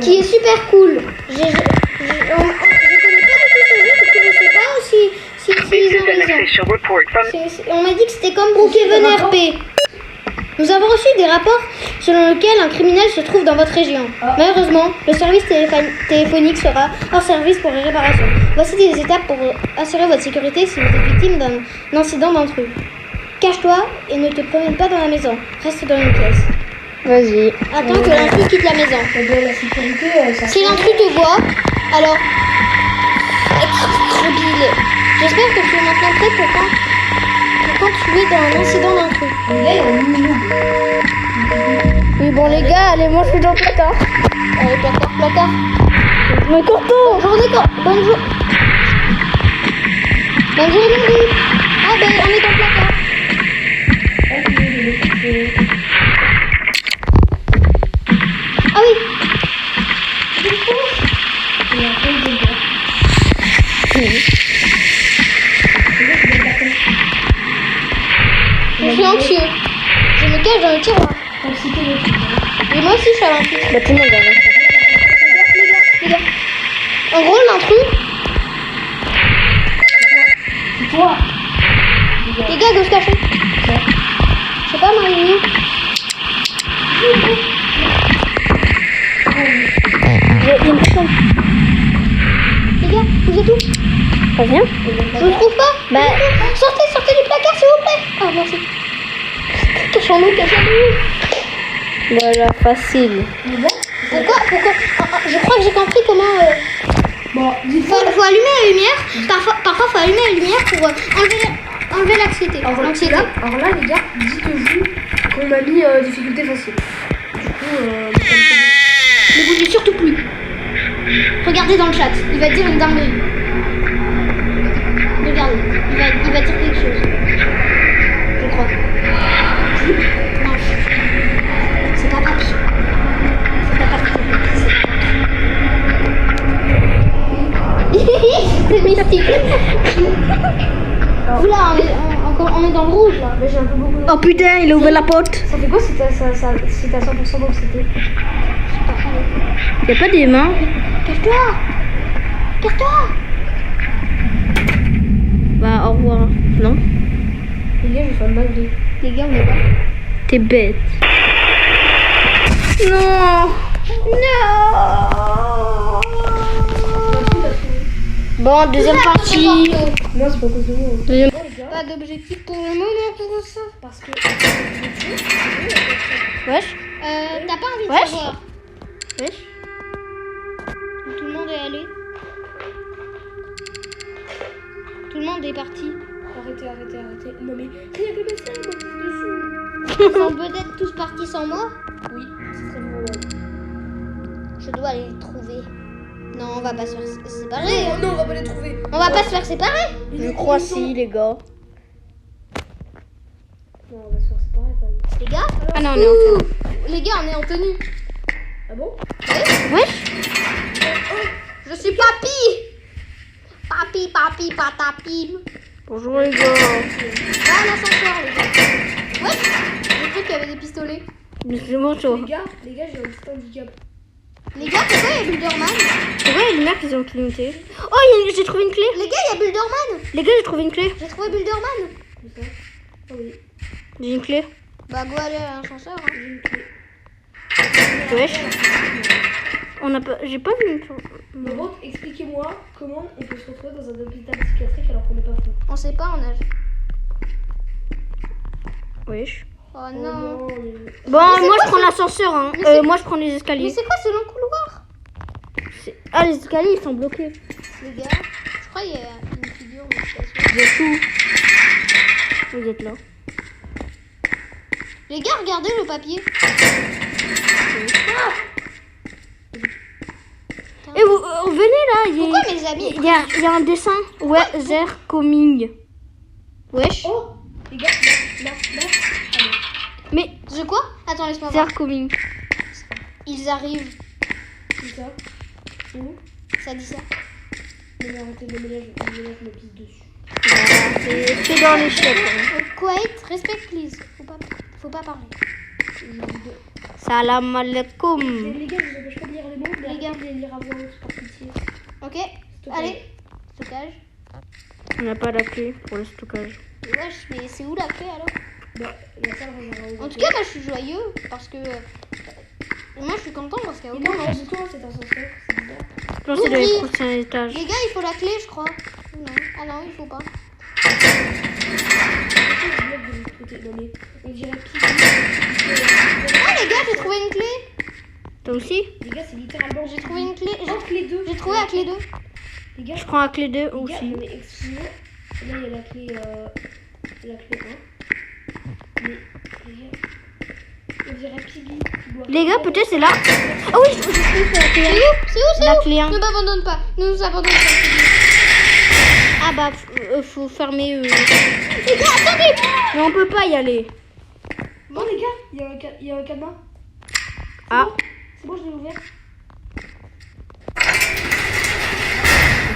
qui est super cool. Je connais pas du tout ce jeu, du coup je sais pas si ils ont raison. On m'a dit que c'était comme Brookhaven RP. Nous avons reçu des rapports selon lesquels un criminel se trouve dans votre région. Malheureusement, le service téléphonique sera hors service pour les réparations. Voici des étapes pour assurer votre sécurité si vous êtes victime d'un incident d'intrus. Cache-toi et ne te promène pas dans la maison. Reste dans une pièce. Vas-y. Attends que l'intrus quitte la maison. La sécurité, ça Si l'intrus te voit, alors... Extrabile. J'espère que tu es maintenant prêt pour quand tu es dans un incident d'intrus. Oui, bon, les gars, allez, moi je suis dans le placard. Allez, placard. Mais Corto! Bonne journée. Ah ben, on est dans le placard. Ah oui. Je suis anxieux. Je me cache dans le tiroir. Et moi aussi, je suis à l'intrus. Bah, tout le monde a Les gars. En gros, l'intrus... Toi. Les gars, go se cacher. Je sais pas, Marie. Il y a une personne. Les gars, vous êtes où? Reviens. Je vous trouve pas. Bah, Sortez du placard, s'il vous plaît. Ah, merci. Cachons-nous. voilà, facile. Pourquoi Je crois que j'ai compris comment... Bon, Faut allumer la lumière. Parfois, faut allumer la lumière pour enlever l'anxiété. Alors là, les gars, dites-vous qu'on m'a mis difficulté facile. Du coup, Ne bougez surtout plus. Regardez dans le chat. Il va dire une dinguerie. Regardez. Il va dire quelque chose. Je crois. Non. C'est pas papy. C'est mystique. Oula, on est dans le rouge là. j'ai un peu beaucoup. Oh putain, il a ouvert la porte. Ça fait quoi si t'as 100% d'anxiété? Il y a pas des mains. Cache-toi. Bah, au revoir. Non? Les gars, je vais faire une dinguerie. Les gars, on est pas. T'es bête. Non. Bon, deuxième partie. Non, c'est pas à cause de moi. Deuxième... Pas d'objectif pour le moment pour ça. Parce que. Wesh. T'as pas envie de Wesh. savoir Wesh. où tout le monde est allé? Tout le monde est parti. Arrêtez. Non, mais rien que le médecin, moi, dessus. Ils sont peut-être tous partis sans moi. Oui, c'est très probable. Je dois les trouver. Non, on va pas se faire séparer. Non, on va pas les trouver. On va pas se faire séparer. Je crois si, les gars. Non, on va se faire séparer quand même. Les gars. Ah non, on est en tenue. Les gars, on est en tenue. Ah bon? Wesh. Je suis papy. Papy, patapim. Bonjour les gars. Ah, l'ascenseur, les gars. Ouais. J'ai cru qu'il y avait des pistolets. C'est mon tour. Les gars, j'ai un petit handicap. Les gars, pourquoi il y a Bulderman? Pourquoi les lumières qu'ils ont clignoté? Oh, j'ai trouvé une clé. Les gars, il y a Bulderman. Les gars, j'ai trouvé une clé. J'ai trouvé Bulderman. C'est ça? Ah oui. J'ai une clé. Bah, go aller à l'ascenseur. Hein. Wesh. On a pas... J'ai pas vu une... Par contre, expliquez-moi comment on peut se retrouver dans un hôpital psychiatrique alors qu'on n'est pas fou. On sait pas, on a. Wesh. Oh non. Bon, moi je prends l'ascenseur. Hein. Mais c'est- Moi je prends les Mais escaliers. c'est quoi ce long couloir? Ah, les escaliers ils sont bloqués. Les gars, je crois qu'il y a une figure méditation. Vous êtes où? Vous êtes là. Les gars, regardez le papier. Et vous venez là. Pourquoi mes amis Il y a un dessin. Ouais, they're coming. Wesh. Oh, les gars, là. Mais Je quoi? Attends, laisse-moi voir. they're coming. Ils arrivent. C'est ça. Où? Ça dit ça. Non, mais arrêtez le ménage, me pisse dessus. C'est dans les chiottes. Hein. Quiet, respect, please. Faut pas parler. Salam alaikum. Les gars, je vous empêche pas de lire les mots, lire à voix haute, par pitié. Ok, Stockage. allez. Stockage. On n'a pas la clé pour le stockage. Wesh, mais c'est où la clé alors? Bah, la salle réservée aux En tout cas, moi je suis joyeux parce que. Moi je suis content parce qu'il y a Et aucun moi, monstre. je toi, cet ascenseur, c'est bizarre. Je pense que c'est dans les Ouvrir. prochains étages. Les gars, il faut la clé, je crois. Non. Ah non, il faut pas. On dirait pire. Ah les gars, j'ai trouvé une clé. Toi aussi? Les gars, c'est littéralement. J'ai trouvé une clé. Oh, clé 2. J'ai trouvé la clé 2. Les gars, Je prends la clé 2 les gars, aussi. non, mais excusez-moi. Là, il y a la clé 1. Mais, les gars, on dirait Piggy. qui doit- Les gars, peut-être c'est là. Ah oui, je trouve que c'est la clé C'est 1. où? C'est où? C'est La où? clé 1. Ne m'abandonne pas. Ne nous abandonne pas. Ah bah, faut fermer. Les gars, attendez. Mais on peut pas y aller. Bon, les gars, il y a un cadenas. Ah, C'est bon, je l'ai ouvert. ça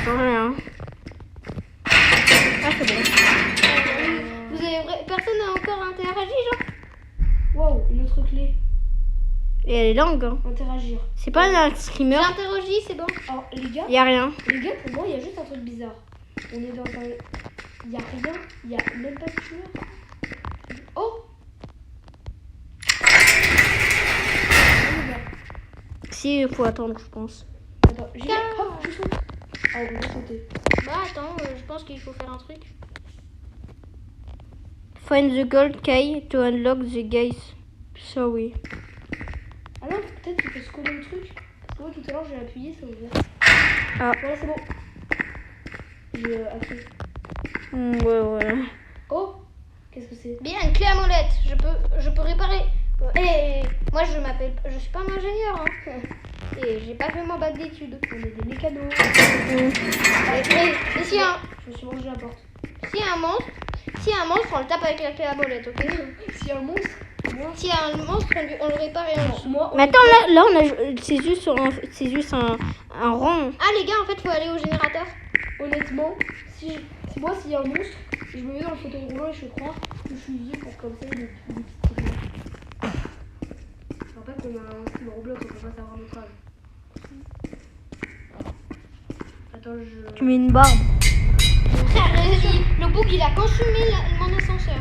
change rien. Ah, c'est bon. Personne n'a encore interagi, genre? Wow, une autre clé. Et elle est longue. Hein. Interagir. C'est pas un J'ai screamer. interrogé, c'est bon. Alors, les gars, Y a rien. pour moi, il y a juste un truc bizarre. On est dans un. Il y a rien, il y a même pas de tueur. Oh! Si, il faut attendre, je pense. Attends, j'ai. Hop, je saute. Ah, on va sauter. Bah attends, je pense qu'il faut faire un truc. Find the gold key to unlock the gates. Sorry. Ah non, peut-être qu'il faut se coller le truc. Parce que moi, tout à l'heure, j'ai appuyé, ça ouvert. Ah. Voilà, c'est bon. J'ai appuyé. Ouais. Oh! Qu'est-ce que c'est? Bien, une clé à molette. Je peux réparer. Et moi, je suis pas un ingénieur. Hein. Et j'ai pas fait mon bac d'études. On est des mécanos. Et s'il y a un, Je me suis mangé la porte. s'il y a un monstre, on le tape avec la clé à molette, ok? S'il y a un monstre, moi. S'il y a un monstre, on le répare et on. Moi, Mais attends, là on a, c'est juste un rond. Ah les gars, en fait, faut aller au générateur. honnêtement, s'il y a un monstre, je me mets dans le fauteuil roulant et je crois que je suis vieux pour comme ça des petites techniques. En fait, on a un style Roblox, on peut pas savoir notre âge. Attends, Tu mets une barbe. Frère, le bug il a consumé mon ascenseur.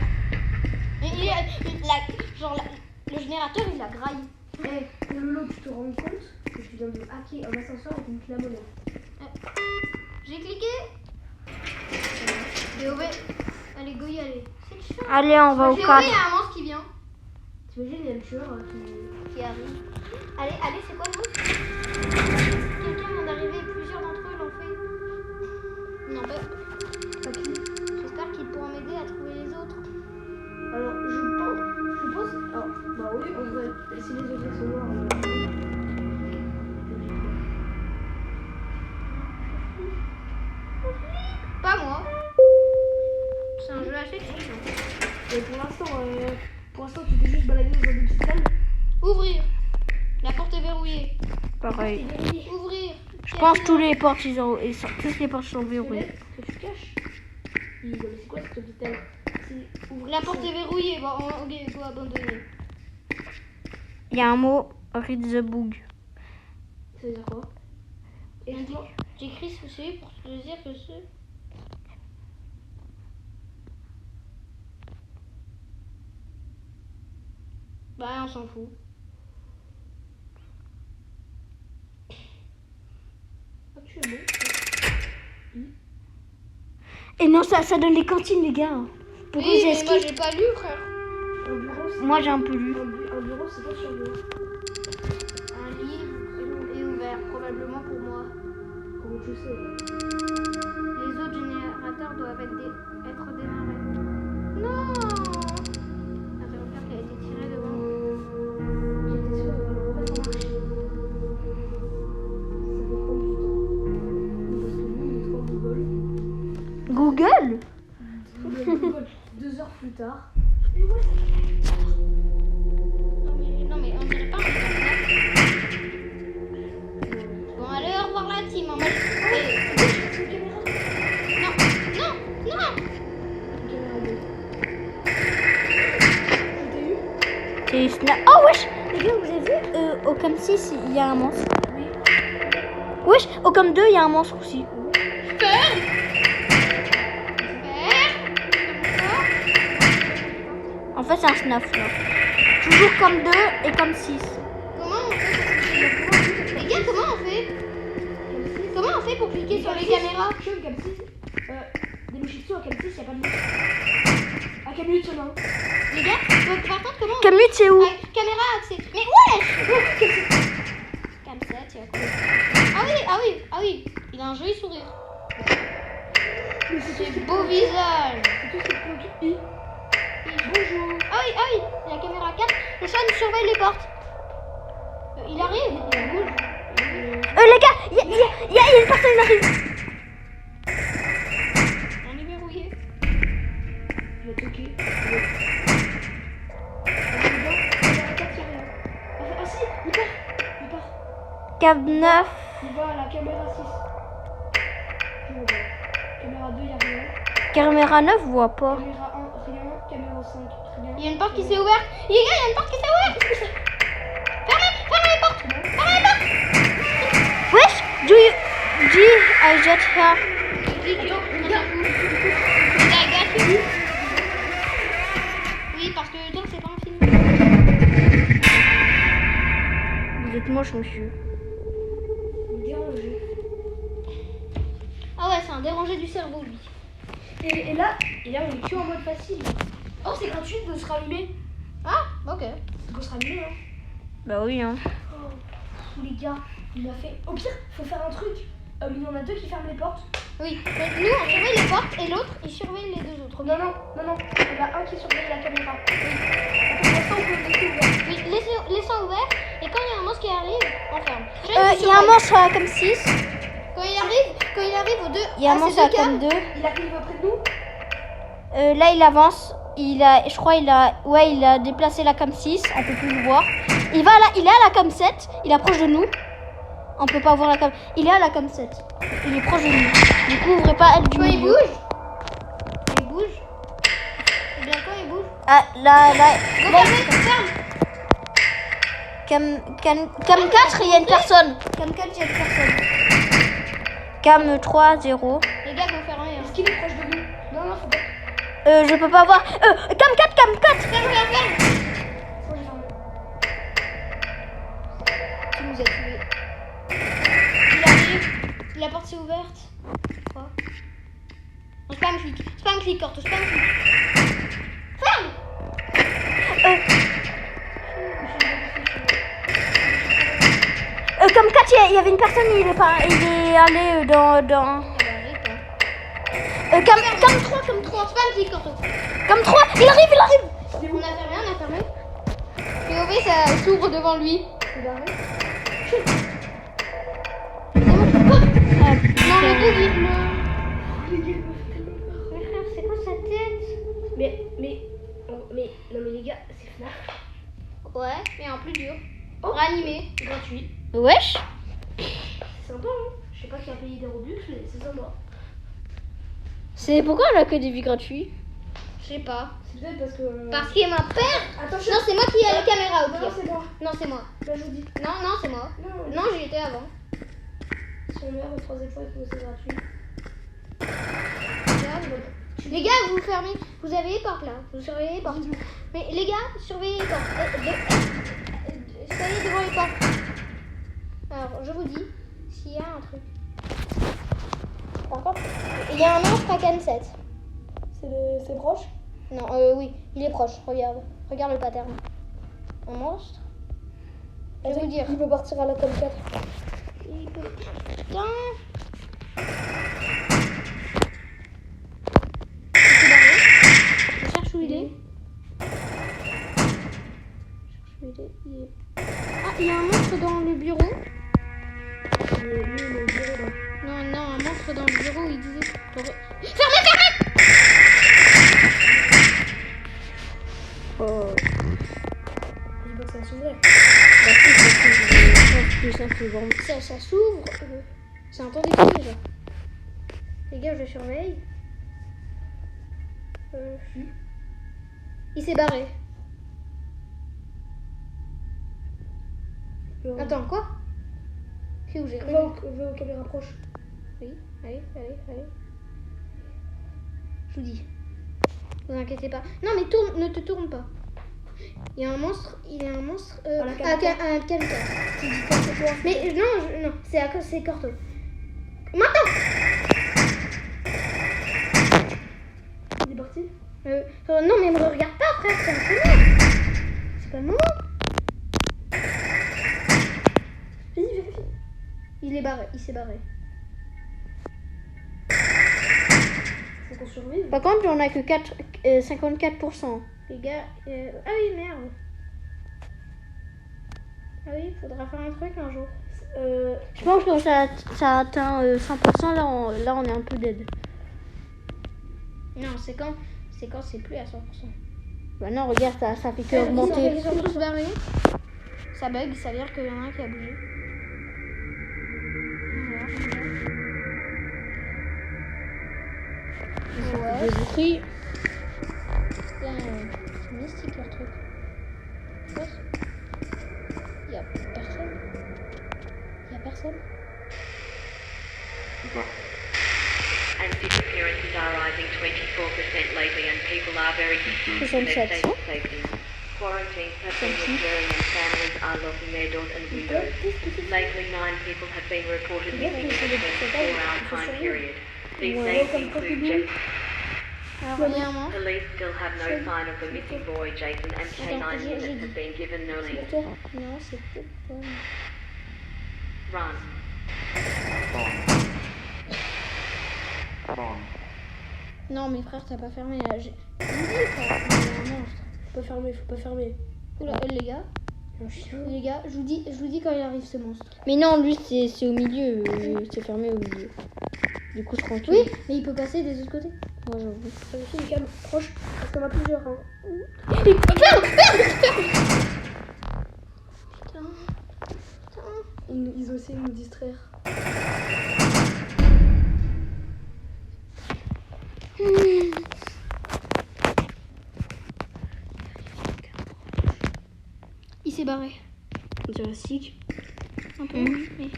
Le générateur il a graillé. Eh, Lolo, tu te rends compte que tu viens de hacker un ascenseur avec une clé à molette? J'ai cliqué. Et allez, go y aller. C'est le chat. Allez, on va au Il y 4. a un monstre qui vient. T'imagines, il y a le tueur Qui arrive. Allez, c'est quoi le mot? Quelqu'un vient d'arriver, plusieurs d'entre eux l'ont fait. Non, pas qui. j'espère qu'ils pourront m'aider à trouver les autres. Alors, je pense. Alors, bah oui, en vrai, si les autres sont noirs. Pas moi. C'est un jeu assez chiant. Mais pour l'instant, tu t'es juste baladé dans un petit salle. Ouvrir. La porte est verrouillée. Pareil. Ouvrir. Je pense que tous les portes, tous les portes sont verrouillées. Que tu caches. Mais c'est quoi ce hôpital? C'est ouvrir. La porte est verrouillée. Bon, ok, faut abandonner. Il y a un mot, read the book. Ça veut dire quoi? Explique. J'écris ceci pour te dire que c'est. Bah, on s'en fout. Ah, tu es bon. Et non, ça donne les cantines, les gars. Pourquoi Oui, j'ai mais moi esquivé? j'ai pas lu, frère. Un bureau, c'est. Moi, j'ai un peu lu. Un bureau, c'est pas sur le. Un livre est ouvert, probablement pour moi. Comment tu sais? Les autres générateurs doivent être démarrés. Non! Interrupteur qui a été tiré devant. J'étais sûre de le remettre en marche. Ça peut prendre du temps. Parce que nous, on est trop Google. Google? 2 heures plus tard. Non mais on dirait pas un truc. Bon, allez, au revoir la team. Hein. Moi, non! Et oh wesh, les gars, vous avez vu au Cam 6, il y a un monstre. Oui. Wesh, au comme 2, il y a un monstre aussi. Ferme. En fait, c'est un snaf là. Toujours comme 2 et comme 6. Comment on fait? Les gars, comment on fait? Comment on fait pour cliquer sur les caméras? Je suis Cam 6. Des mouchitos à Cam 6, y'a pas de mouche. À Cam 8, non. Les gars, donc par contre, comment on Camut, c'est où? caméra accès. Mais wesh! Cam 7, il y a quoi? Ah oui, il a un joli sourire. C'est beau visage. C'est tout ce qui bloque I. Bonjour. Ah oui, la caméra 4. Le chat nous surveille les portes. Il arrive, il bouge. Les gars, il y a une personne qui arrive. On est verrouillé. Il va toquer. Ah si, il part. Cam 9. Il va à la caméra 6. Je vois pas. Caméra 2, y'a rien. Caméra 9, voit pas. Caméra 1, rien. Caméra 5, rien. Il y a une porte qui s'est ouverte. Les gars, il y a une porte qui s'est ouverte. Fermez les portes. Fermez les portes. Wesh, do I just here? Oui, parce que le temps, c'est pas un film. Vous êtes moche, monsieur. Dérangé. Ah ouais, c'est un dérangé du cerveau, lui. Et là, on est que en mode facile. Oh, c'est gratuit de se rallumer. Ah, ok. Il faut se rallumer, hein. Bah oui, hein. Oh, tous les gars, il m'a fait. Au pire, faut faire un truc. Il y en a 2 qui ferment les portes. Oui, mais nous, on surveille les portes et l'autre, il surveille les 2 autres. Non. Il y en a un qui surveille la caméra. Oui. Pour l'instant, on peut le laisser ouvert. Oui, laissons ouvert. Et quand il y a un monstre qui arrive, on ferme. Il y a un monstre comme 6. Quand il arrive aux deux. Il y a un monstre ces deux comme 2. Il arrive près de nous. Là, il avance. Je crois il a déplacé la cam 6. On peut plus le voir. Il est à la cam 7. Il approche de nous. On peut pas voir la cam. Il est à la cam 7. Il est proche de nous. Du coup, ouvrait pas être du Quand il milieu. bouge. Il bouge. Et bien quand il bouge. Ah, là. Ferme. Cam 4, il y a une personne. Cam 4, il y a une personne. Cam 3, 0. Les gars, vous fermez. Est-ce qu'il est proche de nous? Non, faut pas. Je peux pas voir. Cam 4. Ferme. Faut que je ferme. Tu nous as tués. Il arrive. La porte s'est ouverte. Quoi? Non, c'est pas un clic, Corto. C'est pas un clic. Ferme. Cam 4, il y avait une personne. Il est allé dans. Ah bah, arrête. Cam 3. C'est pas un clic, Corto. Cam 3. Il arrive. On a fermé. POV, ça s'ouvre devant lui. Il va arriver. Non, le bouc, Les gars, il me fait tellement peur. Mais frère, c'est quoi sa tête? Mais, non mais les gars, c'est FNAF. Ouais, mais en plus dur. Oh. Ranimé. Gratuit. Wesh. C'est sympa, hein. Je sais pas qui a payé des Robux, mais c'est sympa. C'est pourquoi on a que des vies gratuits? Je sais pas. C'est peut-être parce que. Parce qu'il m'a peur. Attention. Non, c'est moi qui ai la caméra au Non, pire. c'est moi. Non, c'est moi. Là, je vous dis. Non, c'est moi. Non, Non, j'y étais avant. si on meurt 3 fois, il faut que c'est gratuit. Les gars, vous fermez. Vous avez les portes là. Vous surveillez les portes. Mais les gars, surveillez les portes. Soyez devant les portes. Alors, je vous dis, s'il y a un truc. Par contre, il y a un monstre à Cannes 7. C'est proche? Non, oui, il est proche. Regarde le pattern. Un monstre. Je vais vous dire. Il peut partir à la tome 4. Putain. Je cherche où il est. Ah, il y a un monstre dans le bureau. Non, un monstre dans le bureau, il disait. Fermez! Oh. Il faut que ça s'ouvre. Ça s'ouvre. C'est un temps d'étude déjà. Les gars, je surveille. Il s'est barré. Attends, quoi? C'est où j'ai cru. Va aux caméras proches. Oui, allez. Je vous dis. Vous inquiétez pas. Non, mais ne te tourne pas. Il y a un monstre. la un caméra. camtar. Tu dis quoi, c'est toi? Mais non, c'est Corto. Maintenant. Il est parti? Non, mais me regarde pas, frère, c'est un connard. C'est pas le moment. Vas-y, vérifie. Il s'est barré. Faut qu'on survive. Par contre, on a que 54%. Les gars, ah oui, merde. Ah oui, faudra faire un truc un jour. Je pense que ça a atteint 100%. Là, on est un peu dead. Non, c'est quand c'est plus à 100%. Bah non, regarde, ça fait que augmenter. Ils sont tous barrés. Ça bug, ça veut dire qu'il y en a un qui a bougé. Ouais. J'ai pris. C'est mystique leur truc. Il y a personne. And disappearances are rising 24% lately, and people are very concerned for their safety. Quarantines have been occurring and families are locking their doors and windows. Lately, 9 people have been reported missing in a 24-hour time period. These names include Jeff. Police still have no sign of the missing boy, Jason, and K9 units have been given no lead. Non, c'est peut-être pas. Run. Non, mais frère, t'as pas fermé là. J'ai dit, frère, il y a un monstre. Faut pas fermer. Oula, les gars, je vous dis quand il arrive ce monstre. Mais non, lui, c'est au milieu. C'est fermé au milieu. Du coup, tranquille. Oui, mais il peut passer des autres côtés. Moi, j'avoue. Vérifie les cams proches. Parce qu'on a plusieurs. Hein. Ils ont essayé de nous distraire. Il s'est barré. On dirait stick. Un peu. Mais...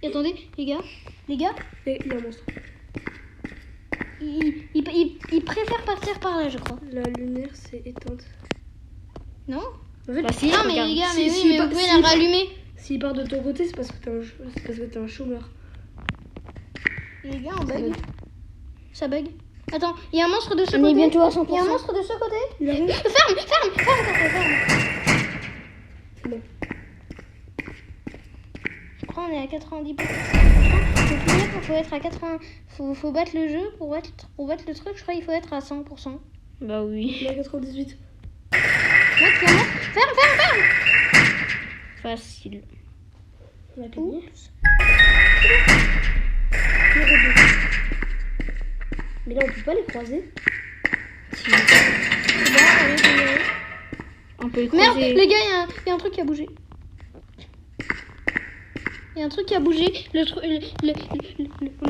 Et attendez, les gars. Et il y a un monstre. Il préfère partir par là, je crois. La lumière s'est éteinte. Non? En fait, Bah si, Non, mais regarde. les gars, Si, mais si, oui, mais pas- vous pouvez si, la rallumer. s'il part de ton côté, c'est parce que t'es un chômeur. Les gars, on bug. Ça bug. Attends, il y a un monstre de ce On côté. est bientôt à 100%. Il y a un monstre de ce côté. Il arrive. Ferme. C'est bon. Je crois qu'on est à 90%. Faut être à 80. Faut battre le jeu pour battre le truc. Je crois qu'il faut être à 100%. Bah oui. Il est à 98. Mec, il y a un monstre. Ferme. Facile. Il a gagné. Mais là, on peut pas les croiser. Si. C'est bon, allez. On peut y Merde, croiser. les gars, il y a un truc qui a bougé. Il y a un truc qui a bougé. Le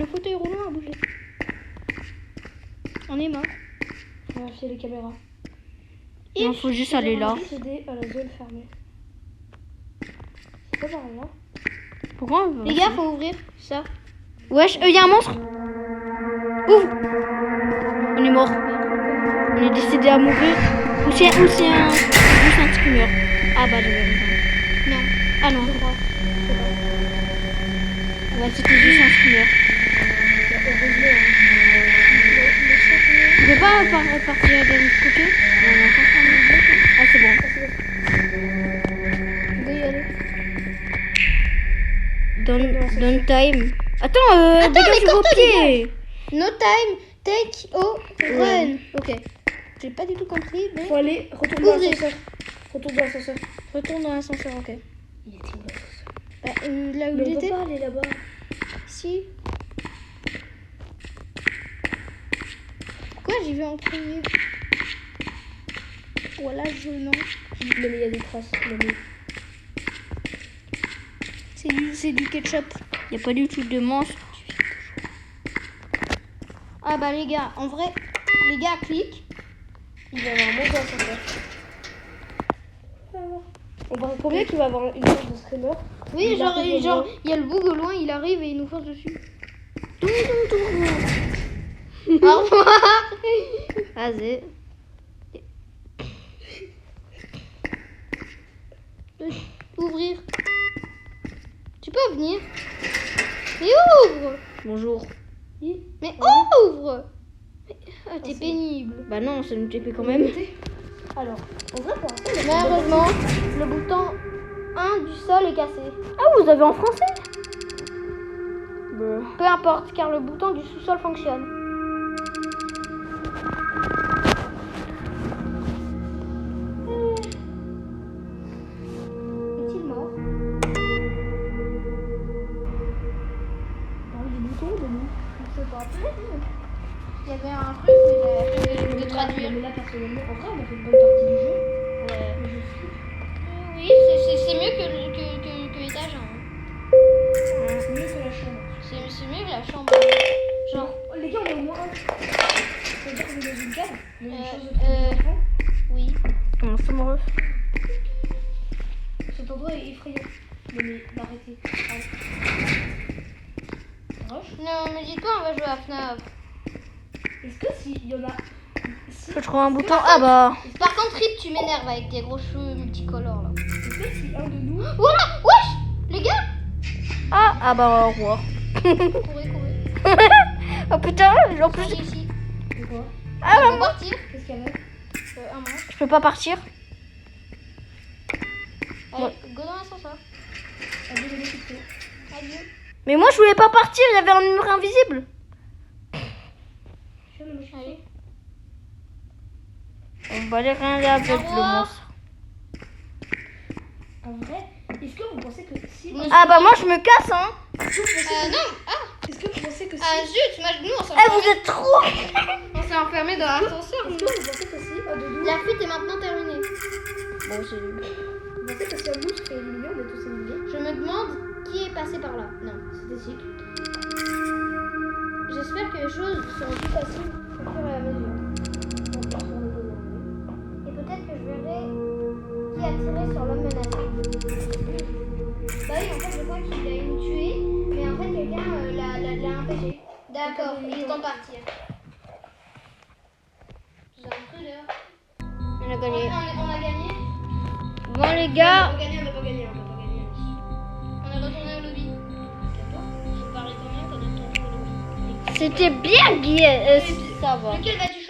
fauteuil roulant a bougé. On est mort. On va vérifier les caméras. Non, faut juste aller là. Accéder à la zone fermée. C'est pas par là. Pourquoi Les gars, faut ouvrir ça. Wesh, y a un monstre. Ouvre. On est mort. On est décédé à mourir. Ou c'est un screamer. Ah bah j'avais raison. Non. Ah non. Ouais, c'était juste un screamer. Tu peux pas partir de l'autre côté? Non, non, ah c'est bon. On doit y aller. Don't time. Attends, mais dégage vos Corto, pieds. No time, take, run. Ok. J'ai pas du tout compris, mais... Faut aller, retourne dans Ouvrir. l'ascenseur. Retourne dans l'ascenseur. Retourne dans l'ascenseur, ok. Il était où l'ascenseur? Bah, là où Mais il on peut était. pas aller là-bas. Si. Pourquoi j'y vais en premier? Voilà, je non. Non, mais il y a des traces. Non, mais... C'est du ketchup. Y a pas du tout de monstre. Ah bah les gars, en vrai, les gars cliquent. Il va y avoir un monstre dans l'ascenseur. On paraît combien qu'il va avoir une sorte de screamer? Oui, genre, il y a le bug au loin, il arrive et il nous fonce dessus. Au revoir. Vas-y. Ouvrir. Tu peux venir. Mais ouvre. Bonjour. Mais ouvre. Ah, t'es pénible. Bah non, ça nous TP quand même. Alors, en vrai, pour l'instant, Malheureusement, le bouton 1 du sol est cassé. Ah, vous avez en français? Peu importe, car le bouton du sous-sol fonctionne. Est-il mort? on a des boutons de nous. Je sais pas. Il y avait un truc, mais j'ai de traduire. Mais là, personnellement, en vrai, on a fait une bonne partie du jeu. Ouais. Mais je suis. Oui, c'est mieux que l'étage. Hein. C'est mieux que la chambre. C'est mieux que la chambre. Genre, Oh, les gars, on est au moins un. C'est-à-dire qu'on est dans une cave. Il y a des choses de trouver des enfants. oui. Non, c'est mon ref. Cet endroit est effrayant. Mais arrêtez. Rush. Non, mais dis-toi, on va jouer à FNAF. Est-ce que s'il y en a. Si... Je trouve un bouton. Ah bah. Par contre, Rip, tu m'énerves avec tes gros cheveux multicolores là. Est-ce que si un de nous. Voilà, wesh, les gars. Ah bah au revoir. Courez. Oh putain, en plus. Allez ici. C'est quoi? Ah On bah, va partir. Qu'est-ce qu'il y avait? Un monstre. je peux pas partir. Allez, go dans l'ascenseur. Adieu les pictos. Adieu. Mais moi je voulais pas partir, il y avait un mur invisible. Allez. On va aller rien avec le revoir. monstre. En vrai, est-ce que vous pensez que si. Ah bah moi je me casse hein. Non. Ah, Est-ce que vous pensez que si. ah zut, nous on s'est Eh vous enfermés. êtes trop. On s'est enfermés dans l'ascenseur. Est-ce que vous pensez que si un de nous. La fuite est maintenant terminée. Bon c'est. Vous pensez que si un monstre est éliminé, on est tous éliminés? Je me demande qui est passé par là. Non. C'était sick. J'espère que les choses seront plus faciles au fur et à mesure. Et peut-être que je verrai qui a tiré sur l'homme menacé. Bah oui, en fait, je crois qu'il a une tuée, mais en fait, quelqu'un l'a empêché. D'accord, il est temps de partir. C'est un trailer. On a gagné. On a gagné. Bon les gars. On a pas gagné. On est retourné au lobby. J'ai parlé combien quand on est retourné au lobby? C'était bien Guy. Ça va. Lequel vas-tu